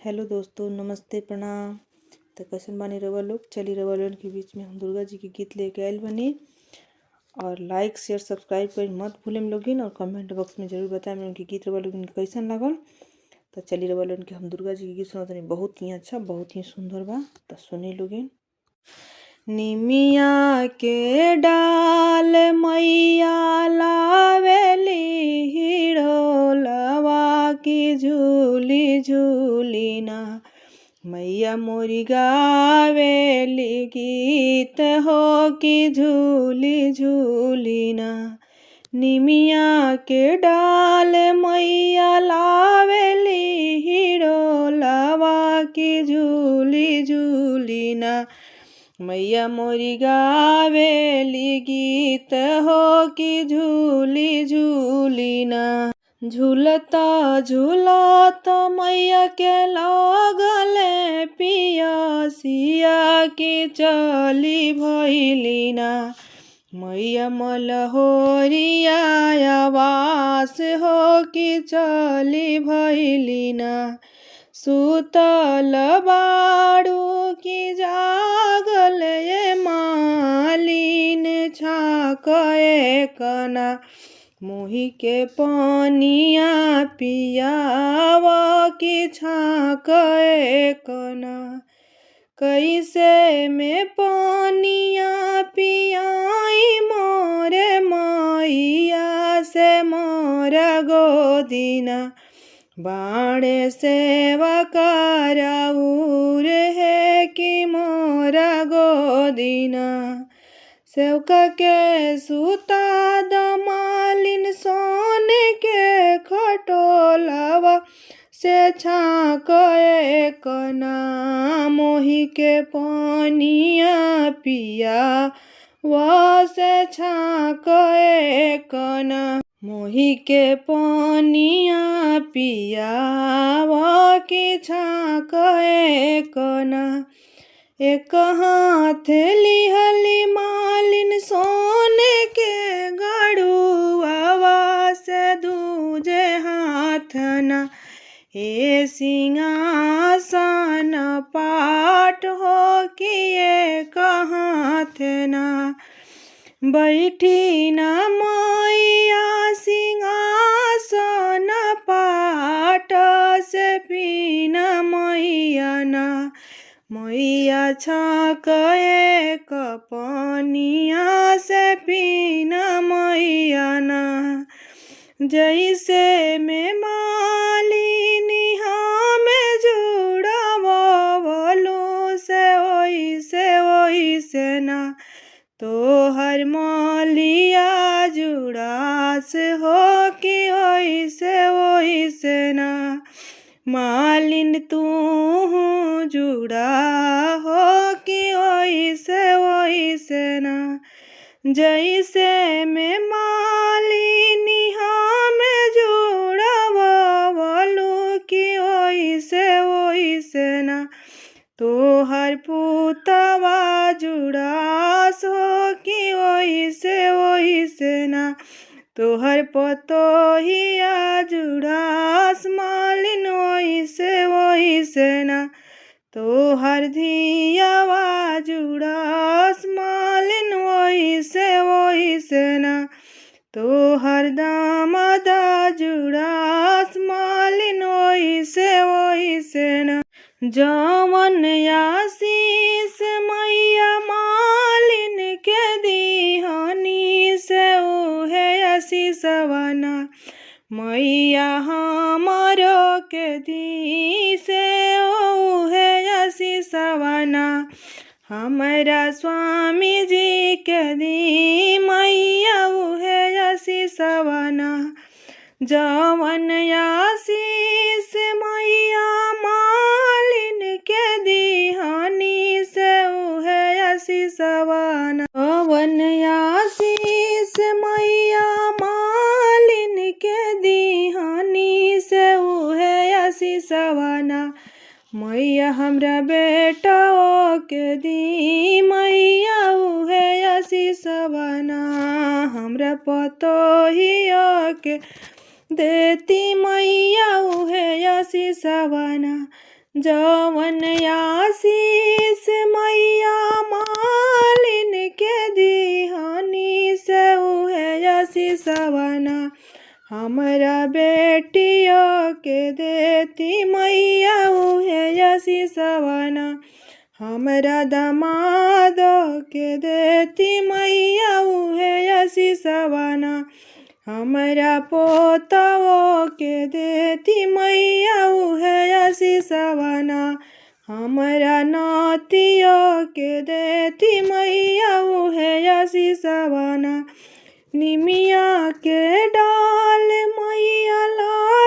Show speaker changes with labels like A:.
A: Hello दोस्तों, नमस्ते, प्रणाम। तो कैसन बानी रउआ लोग। चली रउआ लोगन के बीच में हम दुर्गा जी के गीत लेके आयल बनी। और लाइक शेयर सब्सक्राइब कर मत भूलेम लोगिन। और कमेंट बॉक्स में जरूर बताएं उनके गीत रउआ लोगन के कैसन लागल। तो चली रउआ लोगन के हम दुर्गा जी के गीत सुनातनी। बहुत ही अच्छा, बहुत ही सुंदर बा। तो सुनी लोगिन। निमिया के डाल मैया लावेली हिड़ोलवा की झूली झूलिना। मैया मोरी गावेली गीत हो कि झूली झूलिना। निमिया के डाल मैया लावेली हिड़ोलवा की झूली झूलिना। मैया मोरी गावेली गीत हो कि झूली झूलिना। झूलता झूलता मैया के लगले पियसिया की चली भइलिना। मैया मलहोरिया आवास हो कि चली भइलिना। सुतल बाड़ू की जागल ये मालिन छाकए कना। मुही के पानिया पियावा की छाकए कना। कैसे में पानिया पियाई मोरे मैया से मोरा गोदिना। बाड़े सेवा कराउर है कि मोरा गोदिना। सेवका के सुता दमालिन सोने के खटोलवा से छाकए कना। मोही के पानिया पिया वा से छाकए कना। मोही के पानिया पिया वा की छाकए कना। एक हाथ लिहली मालिन सोने के गड़ुआवा से दूजे हाथना। ए सिंहासन पाट हो कि एक हाथना। बैठी न मैया सिंहासन पाट से पीन मैया ना। मैया छाकए कपनिया से पीन मैया ना। जैसे में मालिनी हमें जुड़ावलो से ओइसे ना। तोहर मालिया जुड़ास हो कि ओइसे ना। मालिन तू जुड़ा हो कि ओइसे ना। जैसे में मालिनी हमें जुड़ावलो कि ओइसे ना। तोहर पुतवा जुड़ास हो कि ओइसे ना। तोहर पतोहिया जुड़ास मालिन ओइसे ना। तोहर धियावा जुड़ास मालिन ओइसे ना। तोहर दामादा जुड़ास मालिन ओइसे ना। जवन आशीष मैया मालिन के दीहनी से उहे आशीषवा ना। मैया हमरो के दी से उहे आशीषवा ना। हमरा स्वामी जी के दी मैया उहे आशीषवा ना। जवन आशीष मैया मालिन के दीहनी से उहे आशीषवा ना। जवन आशीष मैया मालिन के दीहनी से उहे आशीषवा ना। मैया हमरा बेटा के दी मैया उहे आशीषवा ना। हमरा पतोहिया के देती मैया उहे आशीषवा ना। जवन आशीष मैया मालिन के दिहानी से उहे आशीषवना हमरा बेटियों के देती मैया उहे आशीषवना हमरा दमादों के देती मैया उहे आशीषवना हमरा पोतवों के देती मैया उहे आशीषवना हमरा नातियों के देती मैया उहे आशीषवना निमिया के डाल मैया ला